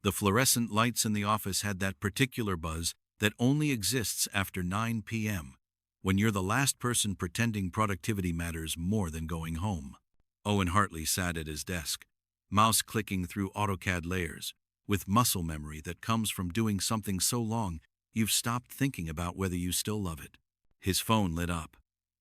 The fluorescent lights in the office had that particular buzz that only exists after 9 p.m., when you're the last person pretending productivity matters more than going home. Owen Hartley sat at his desk, mouse clicking through AutoCAD layers, with muscle memory that comes from doing something so long you've stopped thinking about whether you still love it. His phone lit up.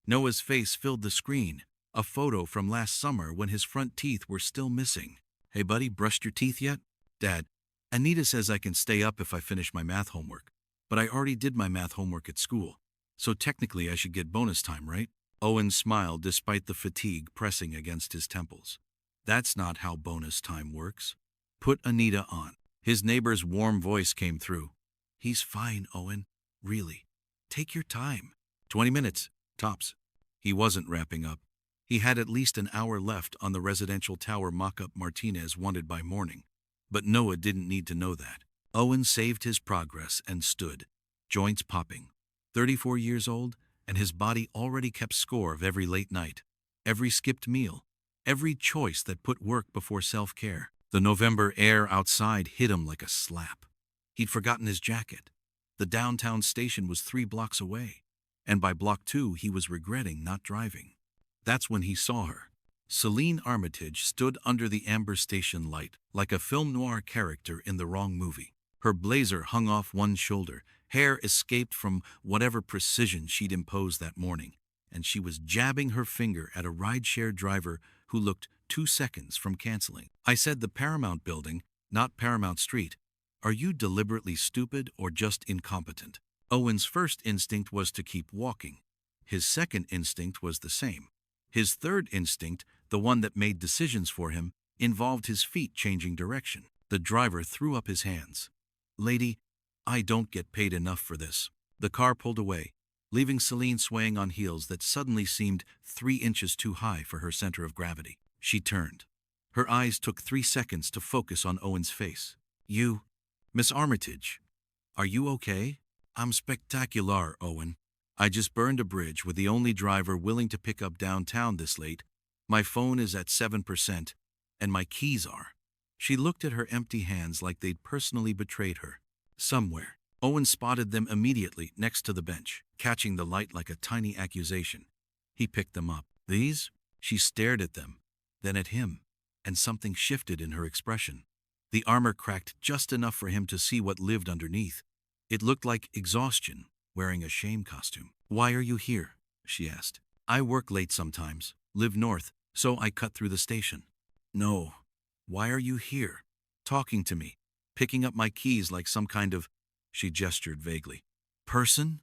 Noah's face filled the screen, a photo from last summer when his front teeth were still missing. "Hey buddy, brushed your teeth yet?" "Dad, Anita says I can stay up if I finish my math homework, but I already did my math homework at school, so technically I should get bonus time, right?" Owen smiled despite the fatigue pressing against his temples. "That's not how bonus time works. Put Anita on." His neighbor's warm voice came through. "He's fine, Owen. Really. Take your time. 20 minutes, tops." He wasn't wrapping up. He had at least an hour left on the residential tower mock-up Martinez wanted by morning. But Noah didn't need to know that. Owen saved his progress and stood, joints popping. 34 years old, and his body already kept score of every late night, every skipped meal, every choice that put work before self-care. The November air outside hit him like a slap. He'd forgotten his jacket. The downtown station was 3 blocks away, and by block 2 he was regretting not driving. That's when he saw her. Celine Armitage stood under the amber station light like a film noir character in the wrong movie. Her blazer hung off one shoulder, hair escaped from whatever precision she'd imposed that morning, and she was jabbing her finger at a rideshare driver who looked 2 seconds from canceling. "I said the Paramount Building, not Paramount Street. Are you deliberately stupid or just incompetent?" Owen's first instinct was to keep walking. His second instinct was the same. His third instinct, the one that made decisions for him, involved his feet changing direction. The driver threw up his hands. "Lady, I don't get paid enough for this." The car pulled away, leaving Celine swaying on heels that suddenly seemed 3 inches too high for her center of gravity. She turned. Her eyes took 3 seconds to focus on Owen's face. "You, Miss Armitage, are you okay?" "I'm spectacular, Owen. I just burned a bridge with the only driver willing to pick up downtown this late. My phone is at 7%, and my keys are." She looked at her empty hands like they'd personally betrayed her. Somewhere, Owen spotted them immediately next to the bench, catching the light like a tiny accusation. He picked them up. "These?" She stared at them, then at him, and something shifted in her expression. The armor cracked just enough for him to see what lived underneath. It looked like exhaustion, wearing a shame costume. "Why are you here?" she asked. "I work late sometimes, live north, so I cut through the station." "No. Why are you here? Talking to me, picking up my keys like some kind of," she gestured vaguely, "person?"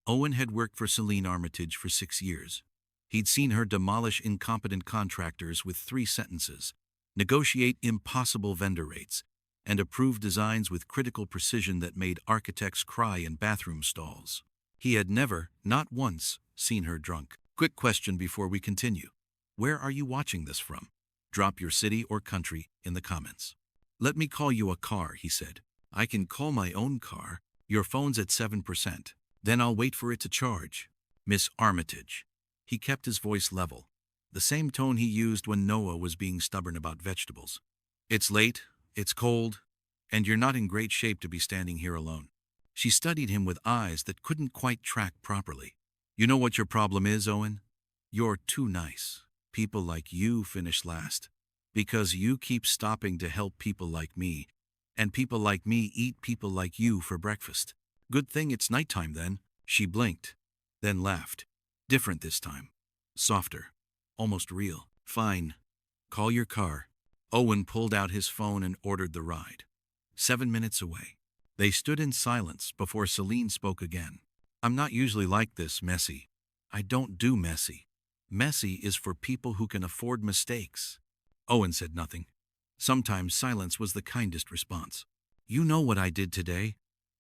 Owen had worked for Celine Armitage for 6 years. He'd seen her demolish incompetent contractors with 3 sentences, negotiate impossible vendor rates, and approve designs with critical precision that made architects cry in bathroom stalls. He had never, not once, seen her drunk. "Quick question before we continue. Where are you watching this from? Drop your city or country in the comments." "Let me call you a car," he said. "I can call my own car. Your phone's at 7%. Then I'll wait for it to charge. Miss Armitage." He kept his voice level, the same tone he used when Noah was being stubborn about vegetables. "It's late, it's cold, and you're not in great shape to be standing here alone." She studied him with eyes that couldn't quite track properly. "You know what your problem is, Owen? You're too nice. People like you finish last, because you keep stopping to help people like me, and people like me eat people like you for breakfast. Good thing it's nighttime then." She blinked, then laughed. Different this time. Softer. Almost real. "Fine. Call your car." Owen pulled out his phone and ordered the ride. 7 minutes away. They stood in silence before Celine spoke again. "I'm not usually like this, messy. I don't do messy. Messy is for people who can afford mistakes." Owen said nothing. Sometimes silence was the kindest response. "You know what I did today?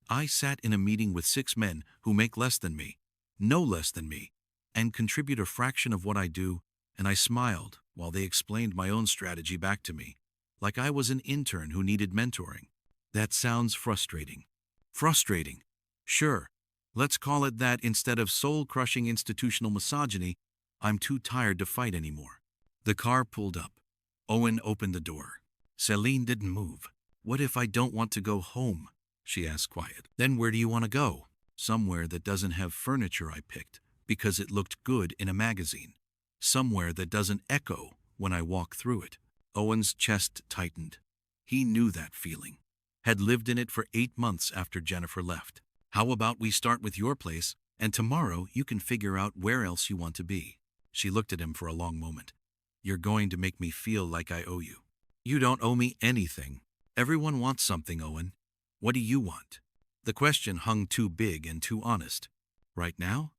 I sat in a meeting with 6 men who make less than me, no less than me, and contribute a fraction of what I do, and I smiled while they explained my own strategy back to me, like I was an intern who needed mentoring. That sounds frustrating." "Frustrating? Sure. Let's call it that instead of soul-crushing institutional misogyny. I'm too tired to fight anymore." The car pulled up. Owen opened the door. Celine didn't move. What if I don't want to go home? She asked quiet. Then where do you want to go? Somewhere that doesn't have furniture I picked because it looked good in a magazine. Somewhere that doesn't echo when I walk through it. Owen's chest tightened. He knew that feeling. Had lived in it for 8 months after Jennifer left. How about we start with your place, and tomorrow you can figure out where else you want to be. She looked at him for a long moment. You're going to make me feel like I owe you. You don't owe me anything. Everyone wants something, Owen. What do you want? The question hung too big and too honest. Right now?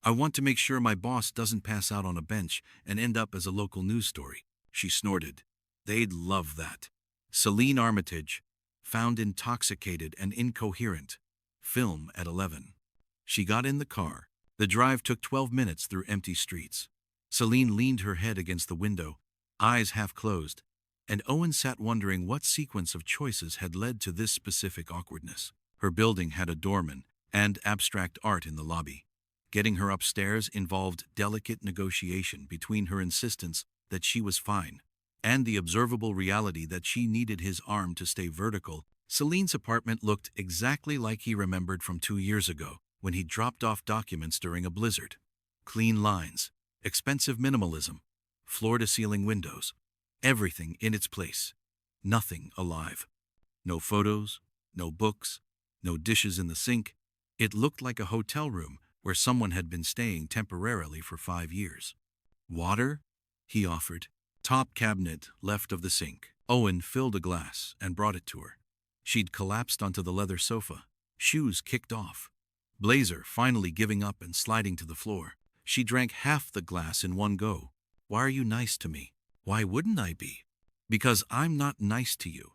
I want to make sure my boss doesn't pass out on a bench and end up as a local news story. She snorted. They'd love that. Celine Armitage, found intoxicated and incoherent. Film at 11. She got in the car. The drive took 12 minutes through empty streets. Celine leaned her head against the window, eyes half closed, and Owen sat wondering what sequence of choices had led to this specific awkwardness. Her building had a doorman and abstract art in the lobby. Getting her upstairs involved delicate negotiation between her insistence that she was fine and the observable reality that she needed his arm to stay vertical. Celine's apartment looked exactly like he remembered from 2 years ago when he dropped off documents during a blizzard. Clean lines, expensive minimalism, floor-to-ceiling windows, everything in its place, nothing alive. No photos, no books, no dishes in the sink. It looked like a hotel room where someone had been staying temporarily for 5 years. Water? He offered. Top cabinet left of the sink. Owen filled a glass and brought it to her. She'd collapsed onto the leather sofa, shoes kicked off, blazer finally giving up and sliding to the floor. She drank half the glass in one go. Why are you nice to me? Why wouldn't I be? Because I'm not nice to you.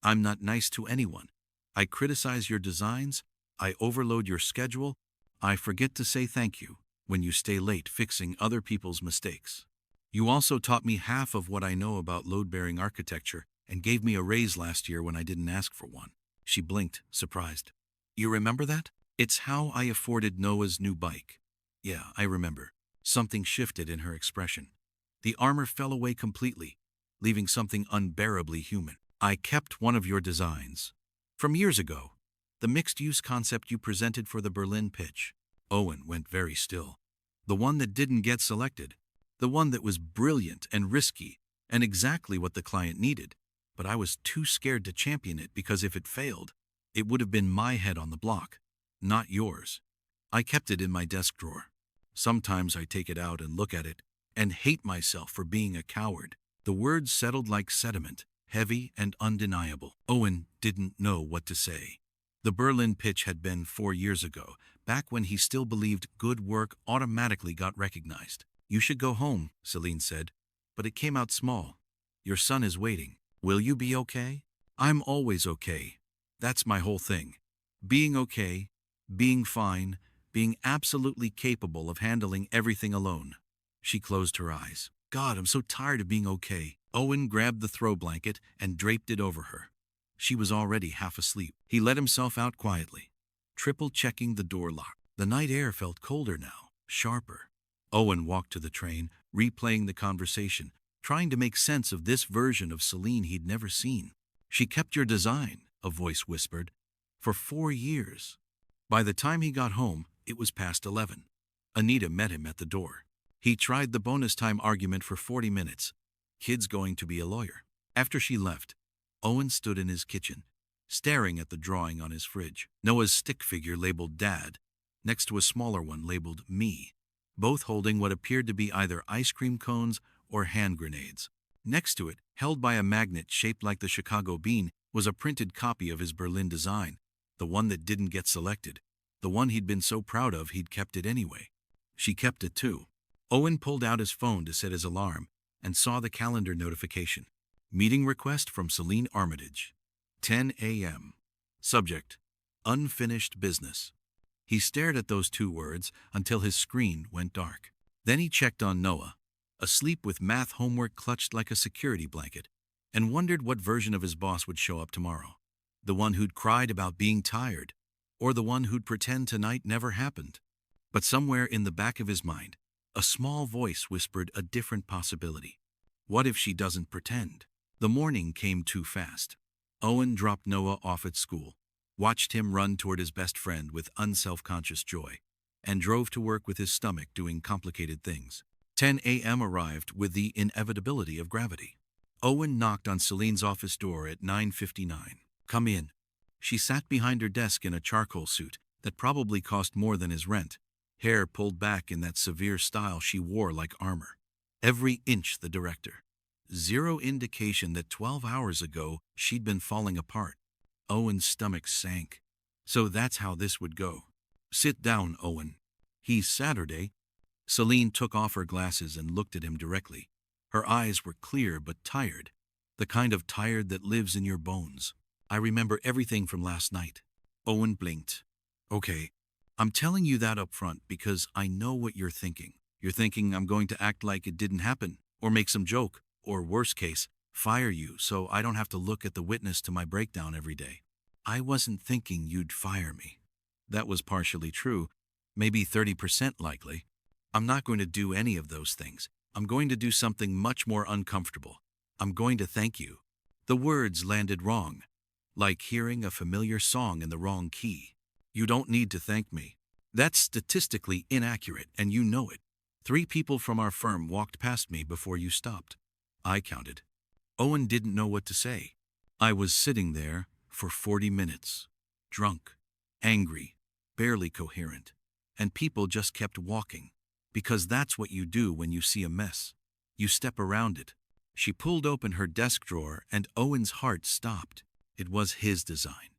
I'm not nice to anyone. I criticize your designs. I overload your schedule. I forget to say thank you when you stay late fixing other people's mistakes. You also taught me half of what I know about load-bearing architecture and gave me a raise last year when I didn't ask for one. She blinked, surprised. You remember that? It's how I afforded Noah's new bike. Yeah, I remember. Something shifted in her expression. The armor fell away completely, leaving something unbearably human. I kept one of your designs. From years ago, the mixed-use concept you presented for the Berlin pitch. Owen went very still. The one that didn't get selected. The one that was brilliant and risky and exactly what the client needed. But I was too scared to champion it because if it failed, it would have been my head on the block, not yours. I kept it in my desk drawer. Sometimes I take it out and look at it and hate myself for being a coward. The words settled like sediment, heavy and undeniable. Owen didn't know what to say. The Berlin pitch had been 4 years ago, back when he still believed good work automatically got recognized. You should go home, Celine said, but it came out small. Your son is waiting. Will you be okay? I'm always okay. That's my whole thing. Being okay, being fine, being absolutely capable of handling everything alone. She closed her eyes. God, I'm so tired of being okay. Owen grabbed the throw blanket and draped it over her. She was already half asleep. He let himself out quietly, triple-checking the door lock. The night air felt colder now, sharper. Owen walked to the train, replaying the conversation, trying to make sense of this version of Celine he'd never seen. She kept your design, a voice whispered, for 4 years. By the time he got home, it was past 11. Anita met him at the door. He tried the bonus time argument for 40 minutes. Kid's going to be a lawyer. After she left, Owen stood in his kitchen, staring at the drawing on his fridge. Noah's stick figure labeled Dad, next to a smaller one labeled Me, both holding what appeared to be either ice cream cones or hand grenades. Next to it, held by a magnet shaped like the Chicago bean, was a printed copy of his Berlin design, the one that didn't get selected, the one he'd been so proud of he'd kept it anyway. She kept it too. Owen pulled out his phone to set his alarm and saw the calendar notification. Meeting request from Celine Armitage. 10 a.m. Subject: unfinished business. He stared at those 2 words until his screen went dark. Then he checked on Noah, asleep with math homework clutched like a security blanket, and wondered what version of his boss would show up tomorrow. The one who'd cried about being tired, or the one who'd pretend tonight never happened. But somewhere in the back of his mind, a small voice whispered a different possibility. What if she doesn't pretend? The morning came too fast. Owen dropped Noah off at school, watched him run toward his best friend with unself-conscious joy, and drove to work with his stomach doing complicated things. 10 a.m. arrived with the inevitability of gravity. Owen knocked on Celine's office door at 9:59. "Come in." She sat behind her desk in a charcoal suit that probably cost more than his rent, hair pulled back in that severe style she wore like armor. Every inch the director. Zero indication that 12 hours ago she'd been falling apart. Owen's stomach sank. So that's how this would go. "Sit down, Owen. He's Saturday." Celine took off her glasses and looked at him directly. Her eyes were clear but tired, the kind of tired that lives in your bones. "I remember everything from last night." Owen blinked. "Okay, I'm telling you that up front because I know what you're thinking. You're thinking I'm going to act like it didn't happen, or make some joke, or worst case, fire you so I don't have to look at the witness to my breakdown every day." "I wasn't thinking you'd fire me." That was partially true, maybe 30% likely. "I'm not going to do any of those things. I'm going to do something much more uncomfortable. I'm going to thank you." The words landed wrong, like hearing a familiar song in the wrong key. "You don't need to thank me. That's statistically inaccurate, and you know it. 3 people from our firm walked past me before you stopped." I counted. Owen didn't know what to say. I was sitting there for 40 minutes, drunk, angry, barely coherent, and people just kept walking. Because that's what you do when you see a mess. You step around it. She pulled open her desk drawer and Owen's heart stopped. It was his design.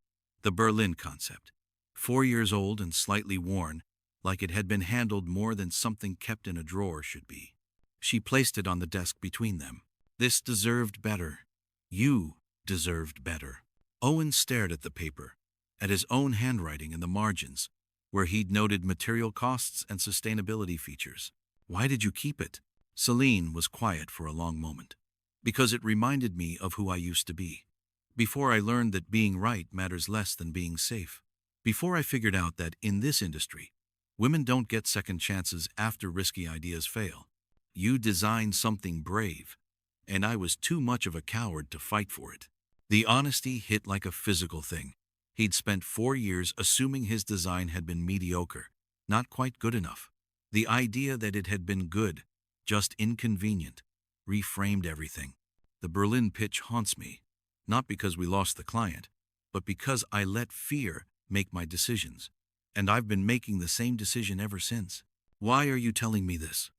The Berlin concept. 4 years old and slightly worn, like it had been handled more than something kept in a drawer should be. She placed it on the desk between them. "This deserved better. You deserved better." Owen stared at the paper, at his own handwriting in the margins, where he'd noted material costs and sustainability features. "Why did you keep it?" Celine was quiet for a long moment. "Because it reminded me of who I used to be. Before I learned that being right matters less than being safe. Before I figured out that in this industry, women don't get second chances after risky ideas fail. You designed something brave, and I was too much of a coward to fight for it." The honesty hit like a physical thing. He'd spent 4 years assuming his design had been mediocre, not quite good enough. The idea that it had been good, just inconvenient, reframed everything. The Berlin pitch haunts me, not because we lost the client, but because I let fear make my decisions. And I've been making the same decision ever since. "Why are you telling me this?"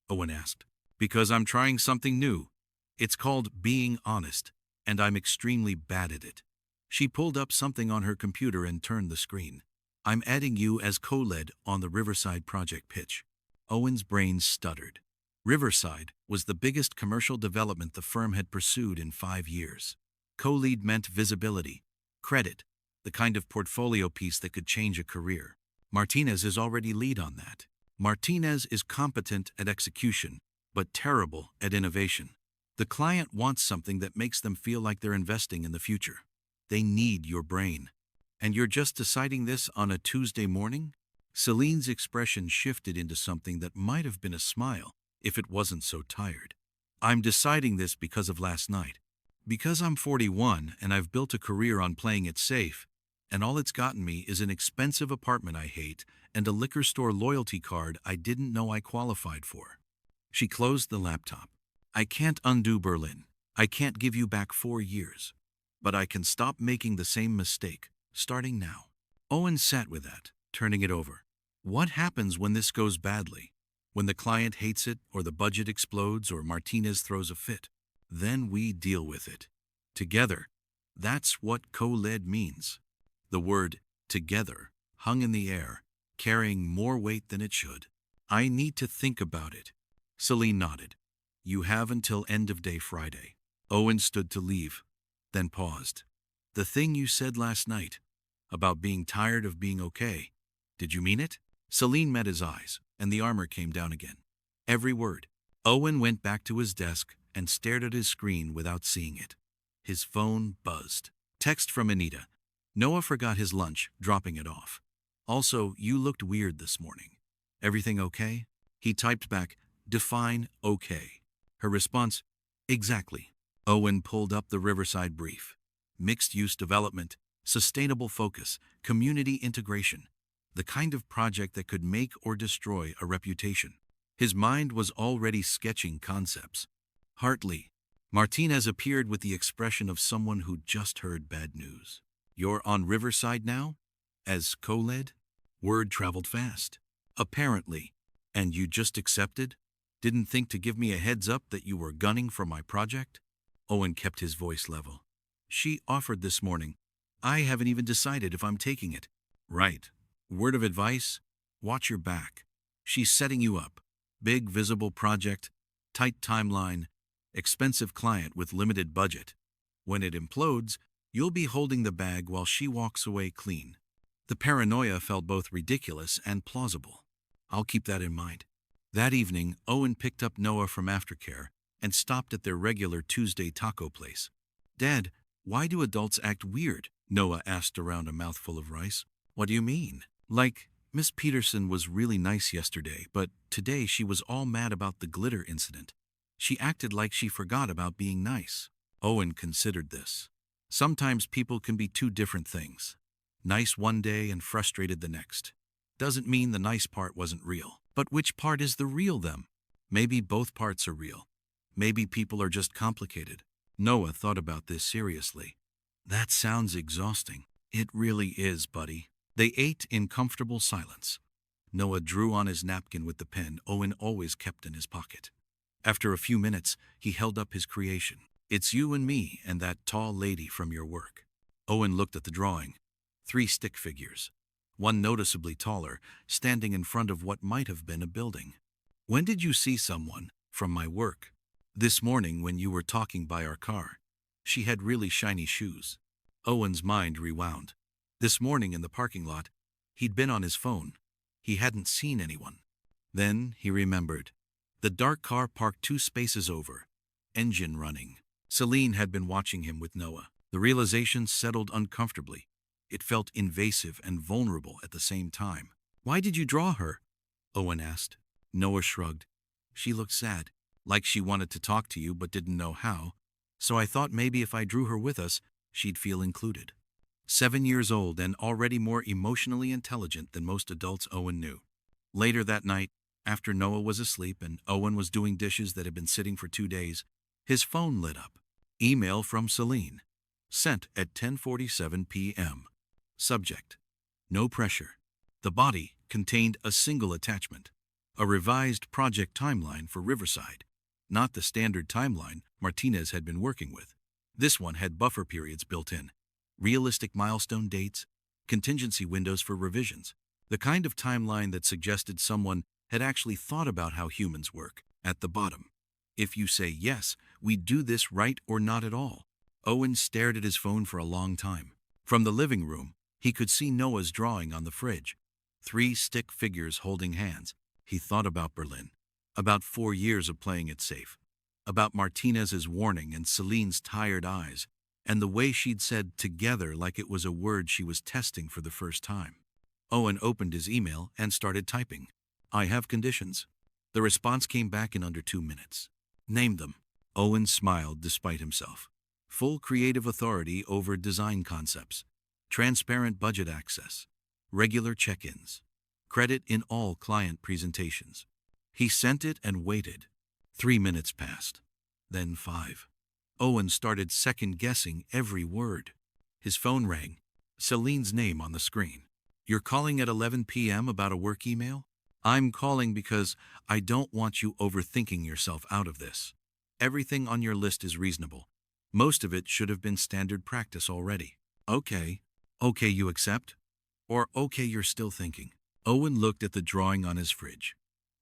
Owen asked. "Because I'm trying something new. It's called being honest, and I'm extremely bad at it." She pulled up something on her computer and turned the screen. "I'm adding you as co-lead on the Riverside project pitch." Owen's brain stuttered. Riverside was the biggest commercial development the firm had pursued in 5 years. Co-lead meant visibility, credit, the kind of portfolio piece that could change a career. Martinez is already lead on that. Martinez is competent at execution, but terrible at innovation. The client wants something that makes them feel like they're investing in the future. They need your brain. And you're just deciding this on a Tuesday morning? Celine's expression shifted into something that might have been a smile if it wasn't so tired. "I'm deciding this because of last night. Because I'm 41 and I've built a career on playing it safe, and all it's gotten me is an expensive apartment I hate and a liquor store loyalty card I didn't know I qualified for." She closed the laptop. "I can't undo Berlin. I can't give you back 4 years. But I can stop making the same mistake, starting now." Owen sat with that, turning it over. What happens when this goes badly? When the client hates it, or the budget explodes, or Martinez throws a fit? Then we deal with it. Together. That's what co-led means. The word together hung in the air, carrying more weight than it should. "I need to think about it." Celine nodded. "You have until end of day Friday." Owen stood to leave, then paused. "The thing you said last night, about being tired of being okay, did you mean it?" Celine met his eyes, and the armor came down again. Every word. Owen went back to his desk and stared at his screen without seeing it. His phone buzzed. Text from Anita. "Noah forgot his lunch, dropping it off. Also, you looked weird this morning. Everything okay?" He typed back, "Define okay." Her response, "Exactly." Owen pulled up the Riverside brief. mixed-use development, sustainable focus, community integration. The kind of project that could make or destroy a reputation. His mind was already sketching concepts. Hartley. Martinez appeared with the expression of someone who just heard bad news. You're on Riverside now? As co-led? Word traveled fast. Apparently. And you just accepted? Didn't think to give me a heads up that you were gunning for my project? Owen kept his voice level. She offered this morning. I haven't even decided if I'm taking it. Right. Word of advice? Watch your back. She's setting you up. Big visible project, tight timeline, expensive client with limited budget. When it implodes, you'll be holding the bag while she walks away clean. The paranoia felt both ridiculous and plausible. I'll keep that in mind. That evening, Owen picked up Noah from aftercare and stopped at their regular Tuesday taco place. Dad, why do adults act weird? Noah asked around a mouthful of rice. What do you mean? Like, Miss Peterson was really nice yesterday, but today she was all mad about the glitter incident. She acted like she forgot about being nice. Owen considered this. Sometimes people can be two different things. Nice one day and frustrated the next. Doesn't mean the nice part wasn't real. But which part is the real them? Maybe both parts are real. Maybe people are just complicated. Noah thought about this seriously. That sounds exhausting. It really is, buddy. They ate in comfortable silence. Noah drew on his napkin with the pen Owen always kept in his pocket. After a few minutes, he held up his creation. It's you and me and that tall lady from your work. Owen looked at the drawing. 3 stick figures. One noticeably taller, standing in front of what might have been a building. When did you see someone? From my work. This morning when you were talking by our car. She had really shiny shoes. Owen's mind rewound. This morning in the parking lot, he'd been on his phone. He hadn't seen anyone. Then he remembered. The dark car parked 2 spaces over. Engine running. Celine had been watching him with Noah. The realization settled uncomfortably. It felt invasive and vulnerable at the same time. Why did you draw her? Owen asked. Noah shrugged. She looked sad, like she wanted to talk to you but didn't know how. So I thought maybe if I drew her with us, she'd feel included. 7 years old and already more emotionally intelligent than most adults Owen knew. Later that night, after Noah was asleep and Owen was doing dishes that had been sitting for 2 days, his phone lit up. Email from Celine. Sent at 10:47 p.m. Subject. No pressure. The body contained a single attachment. A revised project timeline for Riverside. Not the standard timeline Martinez had been working with. This one had buffer periods built in. Realistic milestone dates. Contingency windows for revisions. The kind of timeline that suggested someone had actually thought about how humans work. At the bottom. If you say yes, we do this right or not at all. Owen stared at his phone for a long time. From the living room, he could see Noah's drawing on the fridge. 3 stick figures holding hands. He thought about Berlin. About 4 years of playing it safe. About Martinez's warning and Celine's tired eyes. And the way she'd said together like it was a word she was testing for the first time. Owen opened his email and started typing. I have conditions. The response came back in under 2 minutes. Name them. Owen smiled despite himself. Full creative authority over design concepts. Transparent budget access. Regular check-ins. Credit in all client presentations. He sent it and waited. 3 minutes passed. Then 5. Owen started second-guessing every word. His phone rang. Celine's name on the screen. You're calling at 11 p.m. about a work email? I'm calling because I don't want you overthinking yourself out of this. Everything on your list is reasonable. Most of it should have been standard practice already. Okay. Okay, you accept? Or okay, you're still thinking. Owen looked at the drawing on his fridge.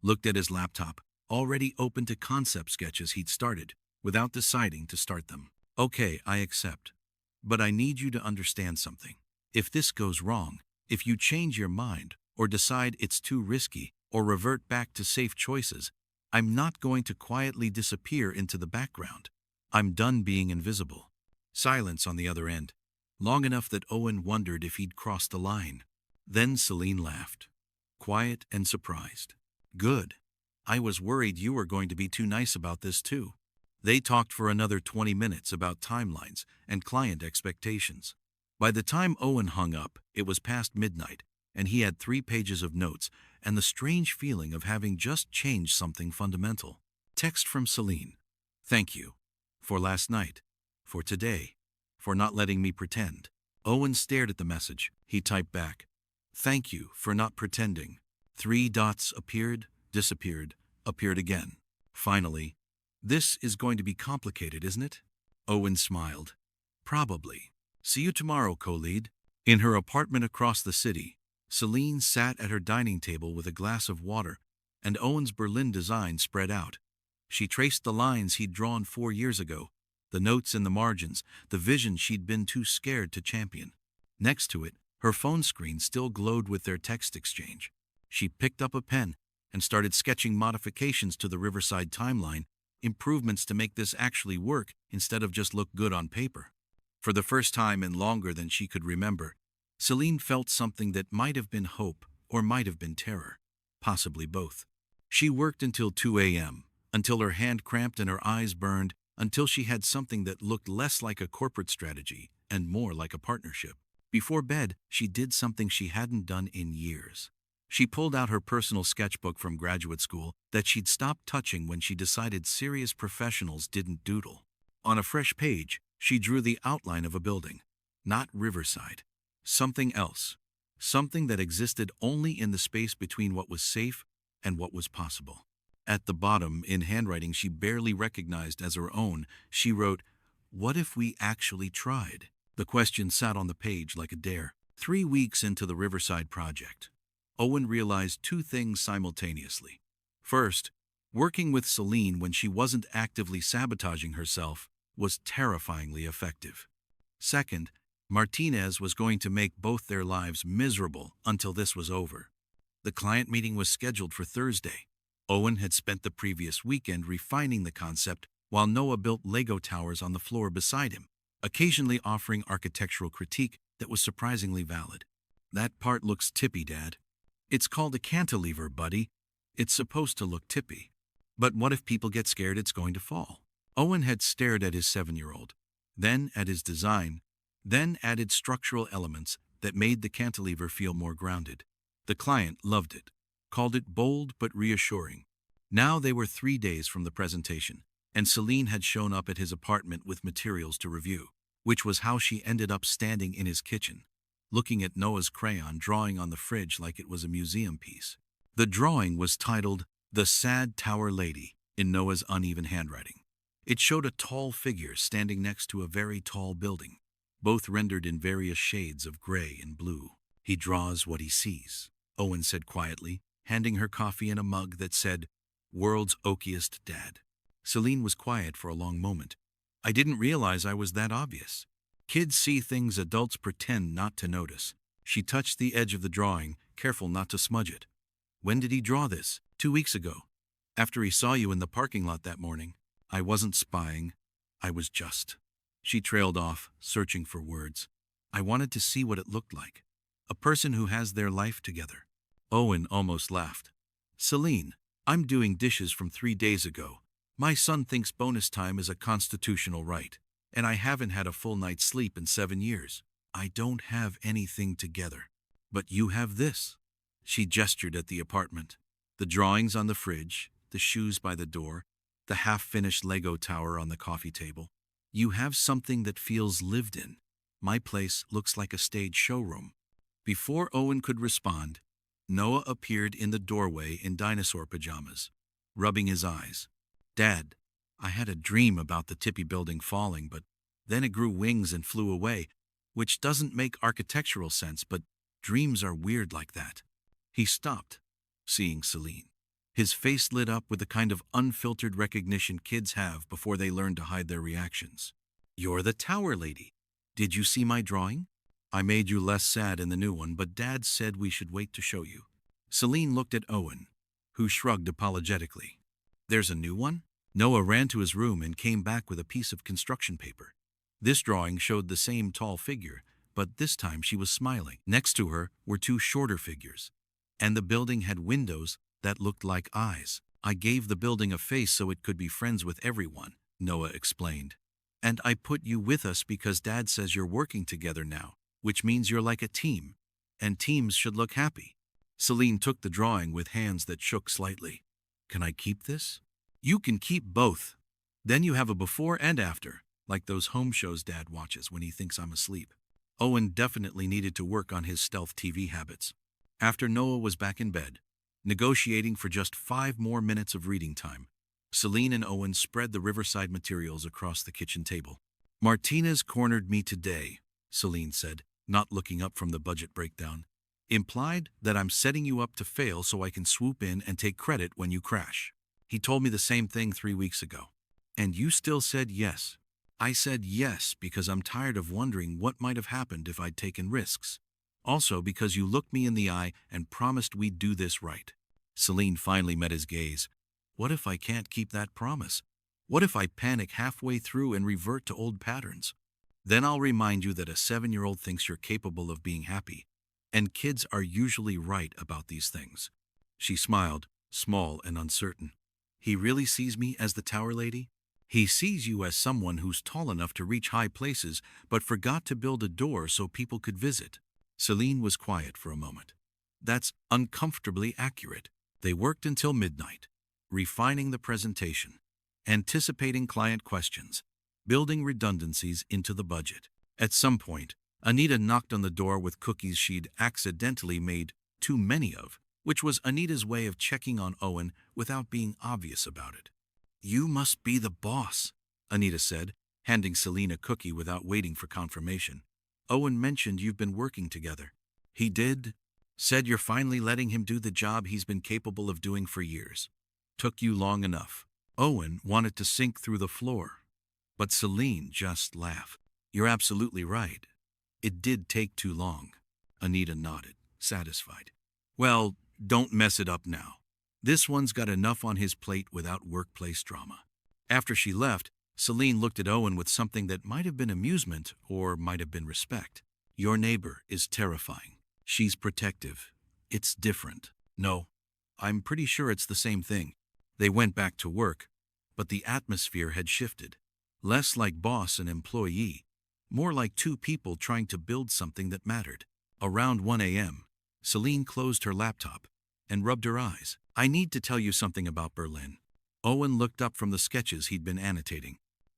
Looked at his laptop, already open to concept sketches he'd started, without deciding to start them. Okay, I accept. But I need you to understand something. If this goes wrong, if you change your mind, or decide it's too risky, or revert back to safe choices, I'm not going to quietly disappear into the background. I'm done being invisible. Silence on the other end, long enough that Owen wondered if he'd crossed the line. Then Celine laughed, quiet and surprised. Good. I was worried you were going to be too nice about this too. They talked for another 20 minutes about timelines and client expectations. By the time Owen hung up, it was past midnight, and he had 3 pages of notes and the strange feeling of having just changed something fundamental. Text from Celine. Thank you. For last night. For today. For not letting me pretend. Owen stared at the message. He typed back. Thank you for not pretending. 3 dots appeared, disappeared, appeared again. Finally, this is going to be complicated, isn't it? Owen smiled. Probably. See you tomorrow, co-lead. In her apartment across the city, Celine sat at her dining table with a glass of water, and Owen's Berlin design spread out. She traced the lines he'd drawn 4 years ago, the notes in the margins, the vision she'd been too scared to champion. Next to it, her phone screen still glowed with their text exchange. She picked up a pen and started sketching modifications to the Riverside timeline, improvements to make this actually work instead of just look good on paper. For the first time in longer than she could remember, Celine felt something that might have been hope or might have been terror, possibly both. She worked until 2 a.m., until her hand cramped and her eyes burned, until she had something that looked less like a corporate strategy and more like a partnership. Before bed, she did something she hadn't done in years. She pulled out her personal sketchbook from graduate school that she'd stopped touching when she decided serious professionals didn't doodle. On a fresh page, she drew the outline of a building. Not Riverside. Something else. Something that existed only in the space between what was safe and what was possible. At the bottom, in handwriting she barely recognized as her own, she wrote, "What if we actually tried?" The question sat on the page like a dare. 3 weeks into the Riverside project, Owen realized 2 things simultaneously. First, working with Celine when she wasn't actively sabotaging herself was terrifyingly effective. Second, Martinez was going to make both their lives miserable until this was over. The client meeting was scheduled for Thursday. Owen had spent the previous weekend refining the concept while Noah built Lego towers on the floor beside him, occasionally offering architectural critique that was surprisingly valid. "That part looks tippy, Dad." "It's called a cantilever, buddy. It's supposed to look tippy." "But what if people get scared it's going to fall?" Owen had stared at his 7-year-old, then at his design, then added structural elements that made the cantilever feel more grounded. The client loved it, called it bold but reassuring. Now they were 3 days from the presentation, and Celine had shown up at his apartment with materials to review, which was how she ended up standing in his kitchen, looking at Noah's crayon drawing on the fridge like it was a museum piece. The drawing was titled "The Sad Tower Lady" in Noah's uneven handwriting. It showed a tall figure standing next to a very tall building, both rendered in various shades of gray and blue. "He draws what he sees," Owen said quietly, handing her coffee in a mug that said, "World's Oakiest Dad." Celine was quiet for a long moment. "I didn't realize I was that obvious. Kids see things adults pretend not to notice." She touched the edge of the drawing, careful not to smudge it. "When did he draw this?" 2 weeks ago. After he saw you in the parking lot that morning." "I wasn't spying. I was just." She trailed off, searching for words. "I wanted to see what it looked like. A person who has their life together." Owen almost laughed. "Celine, I'm doing dishes from 3 days ago. My son thinks bonus time is a constitutional right, and I haven't had a full night's sleep in 7 years. I don't have anything together. But you have this." She gestured at the apartment. The drawings on the fridge, the shoes by the door, the half-finished Lego tower on the coffee table. "You have something that feels lived in. My place looks like a stage showroom." Before Owen could respond, Noah appeared in the doorway in dinosaur pajamas, rubbing his eyes. "Dad, I had a dream about the Tippy building falling, but then it grew wings and flew away, which doesn't make architectural sense, but dreams are weird like that." He stopped, seeing Celine. His face lit up with the kind of unfiltered recognition kids have before they learn to hide their reactions. "You're the tower lady. Did you see my drawing? I made you less sad in the new one, but Dad said we should wait to show you." Celine looked at Owen, who shrugged apologetically. "There's a new one?" Noah ran to his room and came back with a piece of construction paper. This drawing showed the same tall figure, but this time she was smiling. Next to her were 2 shorter figures, and the building had windows that looked like eyes. "I gave the building a face so it could be friends with everyone," Noah explained. And I put you with us because Dad says you're working together now, which means you're like a team, and teams should look happy. Celine took the drawing with hands that shook slightly. Can I keep this? You can keep both. Then you have a before and after, like those home shows Dad watches when he thinks I'm asleep. Owen definitely needed to work on his stealth TV habits. After Noah was back in bed, negotiating for just 5 more minutes of reading time, Celine and Owen spread the Riverside materials across the kitchen table. Martinez cornered me today, Celine said, not looking up from the budget breakdown. Implied that I'm setting you up to fail so I can swoop in and take credit when you crash. He told me the same thing 3 weeks ago. And you still said yes. I said yes because I'm tired of wondering what might have happened if I'd taken risks. Also because you looked me in the eye and promised we'd do this right. Celine finally met his gaze. What if I can't keep that promise? What if I panic halfway through and revert to old patterns? Then I'll remind you that a 7-year-old thinks you're capable of being happy. And kids are usually right about these things. She smiled, small and uncertain. He really sees me as the tower lady? He sees you as someone who's tall enough to reach high places, but forgot to build a door so people could visit. Celine was quiet for a moment. That's uncomfortably accurate. They worked until midnight, refining the presentation, anticipating client questions, building redundancies into the budget. At some point, Anita knocked on the door with cookies she'd accidentally made too many of, which was Anita's way of checking on Owen without being obvious about it. You must be the boss, Anita said, handing Celine a cookie without waiting for confirmation. Owen mentioned you've been working together. He did? Said you're finally letting him do the job he's been capable of doing for years. Took you long enough. Owen wanted to sink through the floor. But Celine just laughed. You're absolutely right. It did take too long. Anita nodded, satisfied. Well, don't mess it up now. This one's got enough on his plate without workplace drama. After she left, Celine looked at Owen with something that might have been amusement or might have been respect. Your neighbor is terrifying. She's protective. It's different. No, I'm pretty sure it's the same thing. They went back to work, but the atmosphere had shifted. Less like boss and employee, more like two people trying to build something that mattered. Around 1 a.m., Celine closed her laptop and rubbed her eyes. I need to tell you something about Berlin. Owen looked up from the sketches he'd been annotating.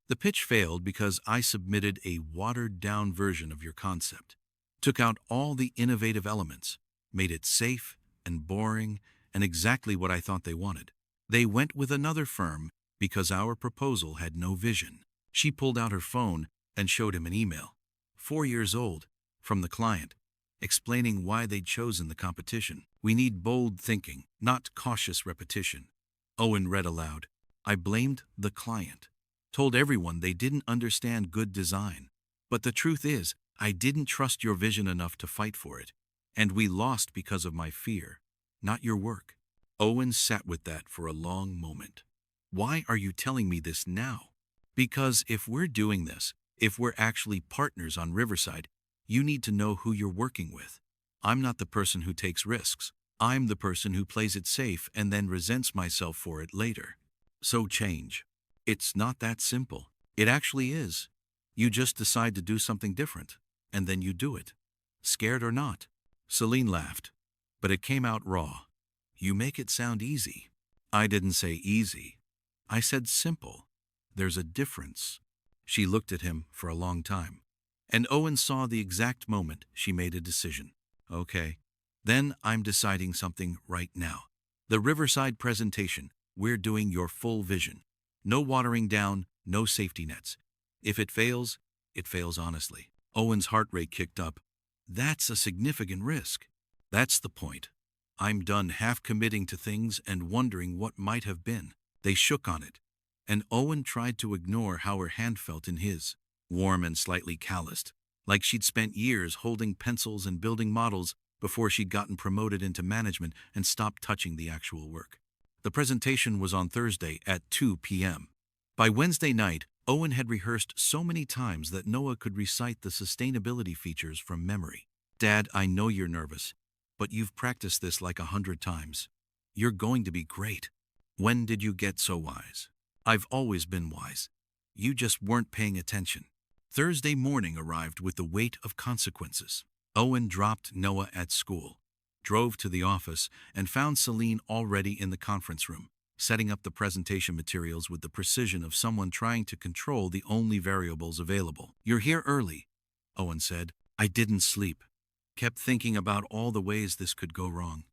The pitch failed because I submitted a watered-down version of your concept. Took out all the innovative elements, made it safe and boring and exactly what I thought they wanted. They went with another firm because our proposal had no vision. She pulled out her phone and showed him an email, 4 years old, from the client, explaining why they'd chosen the competition. We need bold thinking, not cautious repetition. Owen read aloud. I blamed the client. Told everyone they didn't understand good design. But the truth is, I didn't trust your vision enough to fight for it. And we lost because of my fear, not your work. Owen sat with that for a long moment. Why are you telling me this now? Because if we're doing this, if we're actually partners on Riverside, you need to know who you're working with. I'm not the person who takes risks. I'm the person who plays it safe and then resents myself for it later. So change. It's not that simple. It actually is. You just decide to do something different, and then you do it. Scared or not. Celine laughed, but it came out raw. You make it sound easy. I didn't say easy. I said simple. There's a difference. She looked at him for a long time, and Owen saw the exact moment she made a decision. Okay, then I'm deciding something right now. The Riverside presentation, we're doing your full vision. No watering down, no safety nets. If it fails honestly. Owen's heart rate kicked up. That's a significant risk. That's the point. I'm done half committing to things and wondering what might have been. They shook on it, and Owen tried to ignore how her hand felt in his, warm and slightly calloused, like she'd spent years holding pencils and building models before she'd gotten promoted into management and stopped touching the actual work. The presentation was on Thursday at 2 p.m. By Wednesday night, Owen had rehearsed so many times that Noah could recite the sustainability features from memory. Dad, I know you're nervous, but you've practiced this like 100 times. You're going to be great. When did you get so wise? I've always been wise. You just weren't paying attention. Thursday morning arrived with the weight of consequences. Owen dropped Noah at school, drove to the office, and found Celine already in the conference room, setting up the presentation materials with the precision of someone trying to control the only variables available. "You're here early," Owen said. "I didn't sleep. Kept thinking about all the ways this could go wrong.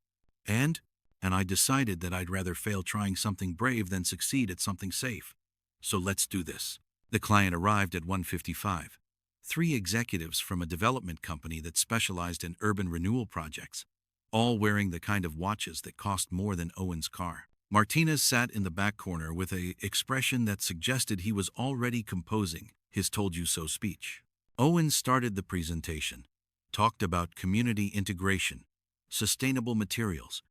And I decided that I'd rather fail trying something brave than succeed at something safe. So let's do this." The client arrived at 1:55. 3 executives from a development company that specialized in urban renewal projects, all wearing the kind of watches that cost more than Owen's car. Martinez sat in the back corner with an expression that suggested he was already composing his told-you-so speech. Owen started the presentation, talked about community integration, sustainable materials,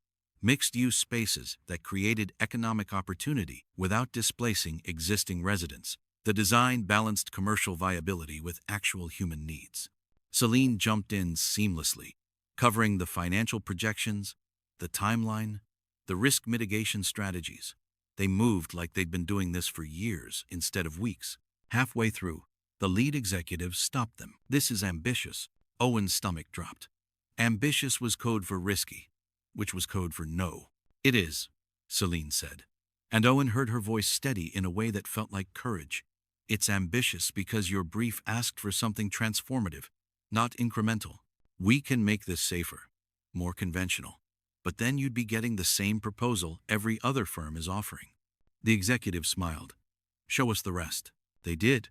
mixed-use spaces that created economic opportunity without displacing existing residents. The design balanced commercial viability with actual human needs. Celine jumped in seamlessly, covering the financial projections, the timeline, the risk mitigation strategies. They moved like they'd been doing this for years instead of weeks. Halfway through, the lead executive stopped them. "This is ambitious." Owen's stomach dropped. Ambitious was code for risky, which was code for no. "It is," Celine said. And Owen heard her voice steady in a way that felt like courage. "It's ambitious because your brief asked for something transformative, not incremental. We can make this safer, more conventional. But then you'd be getting the same proposal every other firm is offering." The executive smiled. "Show us the rest." They did.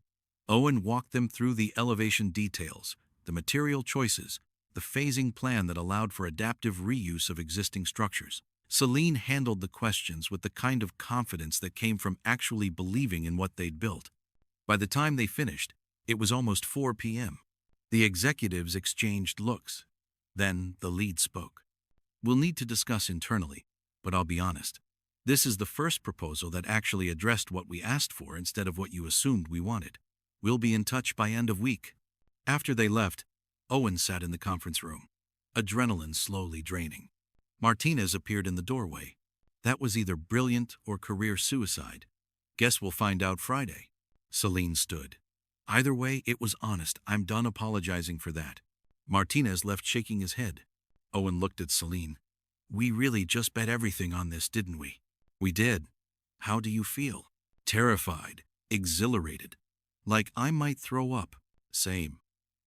Owen walked them through the elevation details, the material choices, the phasing plan that allowed for adaptive reuse of existing structures. Celine handled the questions with the kind of confidence that came from actually believing in what they'd built. By the time they finished, it was almost 4 p.m. The executives exchanged looks. Then the lead spoke. "We'll need to discuss internally, but I'll be honest. This is the first proposal that actually addressed what we asked for instead of what you assumed we wanted. We'll be in touch by end of week." After they left, Owen sat in the conference room, adrenaline slowly draining. Martinez appeared in the doorway. "That was either brilliant or career suicide. Guess we'll find out Friday." Celine stood. "Either way, it was honest. I'm done apologizing for that." Martinez left shaking his head. Owen looked at Celine. "We really just bet everything on this, didn't we?" "We did. How do you feel?" "Terrified. Exhilarated. Like I might throw up." "Same.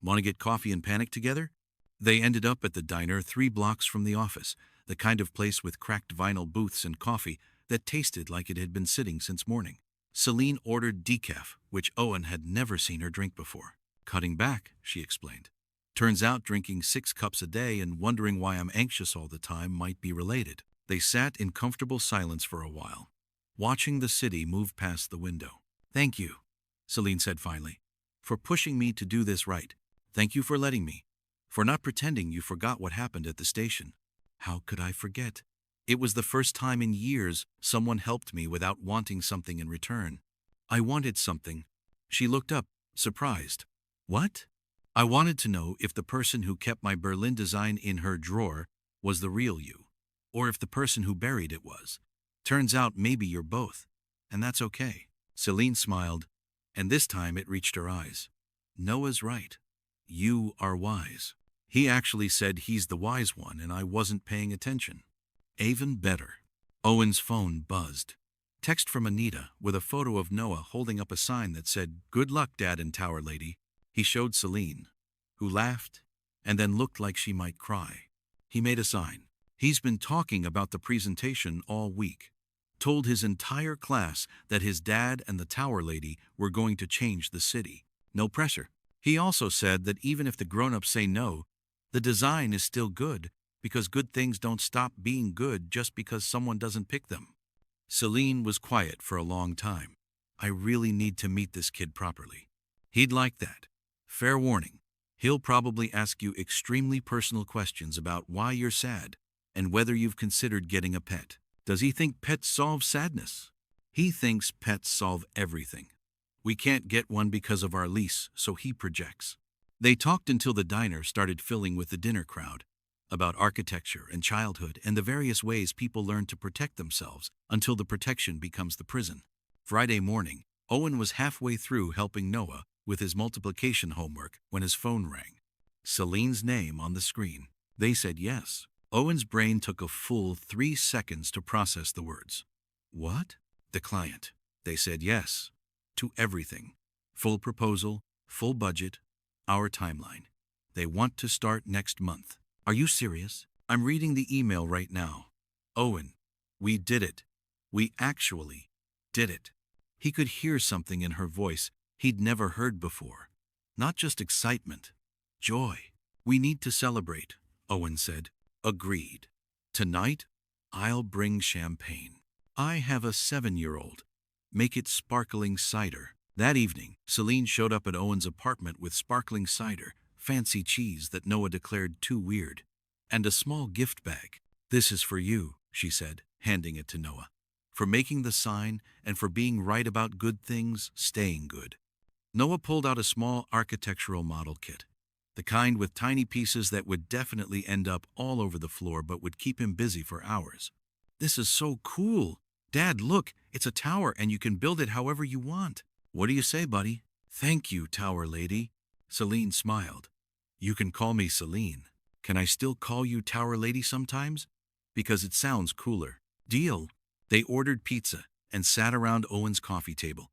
Want to get coffee and panic together?" They ended up at the diner 3 blocks from the office, the kind of place with cracked vinyl booths and coffee that tasted like it had been sitting since morning. Celine ordered decaf, which Owen had never seen her drink before. "Cutting back," she explained. "Turns out drinking 6 cups a day and wondering why I'm anxious all the time might be related." They sat in comfortable silence for a while, watching the city move past the window. "Thank you," Celine said finally, "for pushing me to do this right. Thank you for letting me. For not pretending you forgot what happened at the station." "How could I forget? It was the first time in years someone helped me without wanting something in return." "I wanted something." She looked up, surprised. "What?" "I wanted to know if the person who kept my Berlin design in her drawer was the real you, or if the person who buried it was. Turns out maybe you're both, and that's okay." Celine smiled, and this time it reached her eyes. "Noah's right. You are wise. He actually said he's the wise one and I wasn't paying attention." "Even better." Owen's phone buzzed. Text from Anita with a photo of Noah holding up a sign that said, "Good luck, Dad and Tower Lady." He showed Celine, who laughed and then looked like she might cry. He made a sign. "He's been talking about the presentation all week. Told his entire class that his dad and the Tower Lady were going to change the city. No pressure." He also said that even if the grown-ups say no, the design is still good because good things don't stop being good just because someone doesn't pick them. Celine was quiet for a long time. "I really need to meet this kid properly. He'd like that. Fair warning, he'll probably ask you extremely personal questions about why you're sad and whether you've considered getting a pet. Does he think pets solve sadness? He thinks pets solve everything. We can't get one because of our lease, so he projects." They talked until the diner started filling with the dinner crowd, about architecture and childhood and the various ways people learn to protect themselves until the protection becomes the prison. Friday morning, Owen was halfway through helping Noah with his multiplication homework when his phone rang. Celine's name on the screen. They said yes. Owen's brain took a full 3 seconds to process the words. What? The client. They said yes. To everything. Full proposal, full budget, our timeline. They want to start next month. Are you serious? I'm reading the email right now. Owen, we did it. We actually did it. He could hear something in her voice he'd never heard before. Not just excitement, joy. We need to celebrate, Owen said. Agreed. Tonight, I'll bring champagne. I have a 7-year-old. Make it sparkling cider. That evening, Celine showed up at Owen's apartment with sparkling cider, fancy cheese that Noah declared too weird, and a small gift bag. This is for you, she said, handing it to Noah. For making the sign and for being right about good things staying good. Noah pulled out a small architectural model kit, the kind with tiny pieces that would definitely end up all over the floor but would keep him busy for hours. This is so cool. Dad, look, it's a tower and you can build it however you want. What do you say, buddy? Thank you, tower lady. Celine smiled. You can call me Celine. Can I still call you tower lady sometimes? Because it sounds cooler. Deal. They ordered pizza and sat around Owen's coffee table,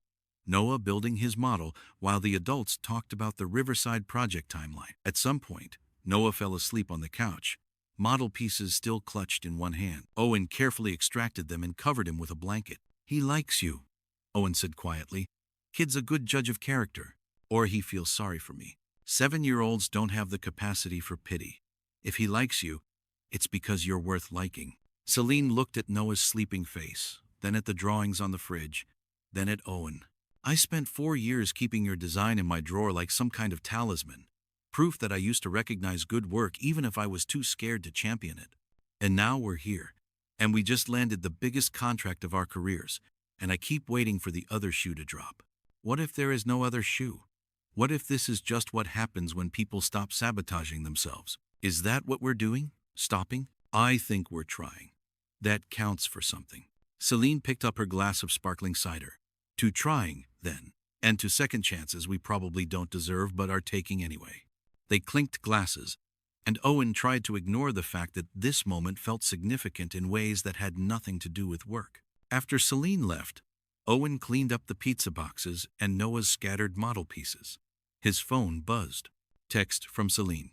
Noah building his model while the adults talked about the Riverside project timeline. At some point, Noah fell asleep on the couch, model pieces still clutched in one hand. Owen carefully extracted them and covered him with a blanket. He likes you, Owen said quietly. Kid's a good judge of character, or he feels sorry for me. 7-year-olds don't have the capacity for pity. If he likes you, it's because you're worth liking. Celine looked at Noah's sleeping face, then at the drawings on the fridge, then at Owen. I spent 4 years keeping your design in my drawer like some kind of talisman, proof that I used to recognize good work even if I was too scared to champion it. And now we're here, and we just landed the biggest contract of our careers, and I keep waiting for the other shoe to drop. What if there is no other shoe? What if this is just what happens when people stop sabotaging themselves? Is that what we're doing? Stopping? I think we're trying. That counts for something. Celine picked up her glass of sparkling cider. To trying, then, and to second chances we probably don't deserve but are taking anyway. They clinked glasses, and Owen tried to ignore the fact that this moment felt significant in ways that had nothing to do with work. After Celine left, Owen cleaned up the pizza boxes and Noah's scattered model pieces. His phone buzzed. Text from Celine.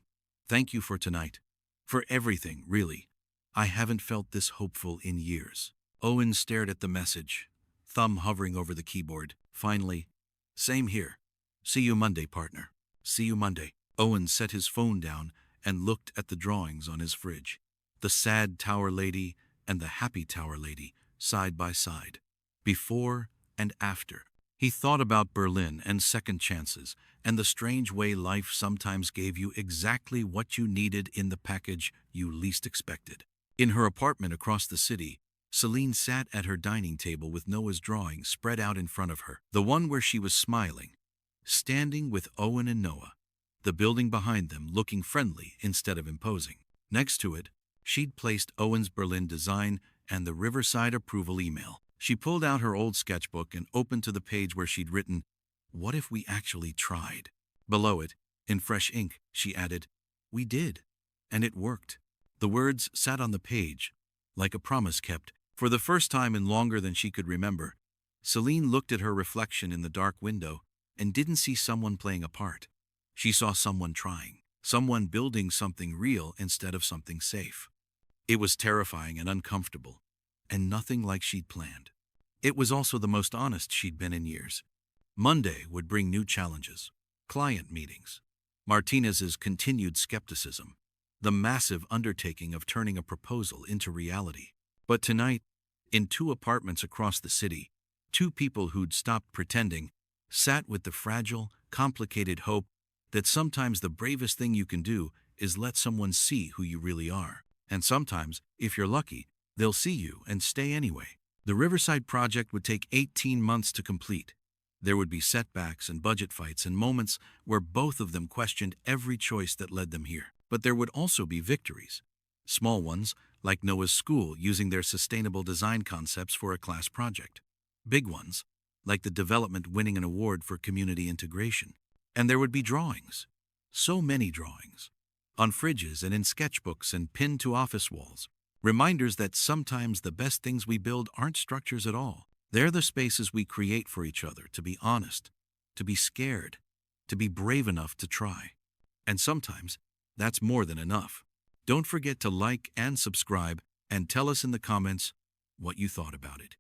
Thank you for tonight. For everything, really. I haven't felt this hopeful in years. Owen stared at the message, thumb hovering over the keyboard. Finally, same here. See you Monday, partner. See you Monday. Owen set his phone down and looked at the drawings on his fridge. The sad tower lady and the happy tower lady, side by side. Before and after. He thought about Berlin and second chances and the strange way life sometimes gave you exactly what you needed in the package you least expected. In her apartment across the city, Celine sat at her dining table with Noah's drawing spread out in front of her, the one where she was smiling, standing with Owen and Noah, the building behind them looking friendly instead of imposing. Next to it, she'd placed Owen's Berlin design and the Riverside approval email. She pulled out her old sketchbook and opened to the page where she'd written, "What if we actually tried?" Below it, in fresh ink, she added, "We did, and it worked." The words sat on the page, like a promise kept. For the first time in longer than she could remember, Celine looked at her reflection in the dark window and didn't see someone playing a part. She saw someone trying, someone building something real instead of something safe. It was terrifying and uncomfortable, and nothing like she'd planned. It was also the most honest she'd been in years. Monday would bring new challenges, client meetings, Martinez's continued skepticism, the massive undertaking of turning a proposal into reality. But tonight, in 2 apartments across the city, 2 people who'd stopped pretending sat with the fragile, complicated hope that sometimes the bravest thing you can do is let someone see who you really are. And sometimes, if you're lucky, they'll see you and stay anyway. The Riverside project would take 18 months to complete. There would be setbacks and budget fights and moments where both of them questioned every choice that led them here. But there would also be victories. Small ones, like Noah's school using their sustainable design concepts for a class project. Big ones, like the development winning an award for community integration. And there would be drawings. So many drawings. On fridges and in sketchbooks and pinned to office walls. Reminders that sometimes the best things we build aren't structures at all. They're the spaces we create for each other to be honest, to be scared, to be brave enough to try. And sometimes, that's more than enough. Don't forget to like and subscribe and tell us in the comments what you thought about it.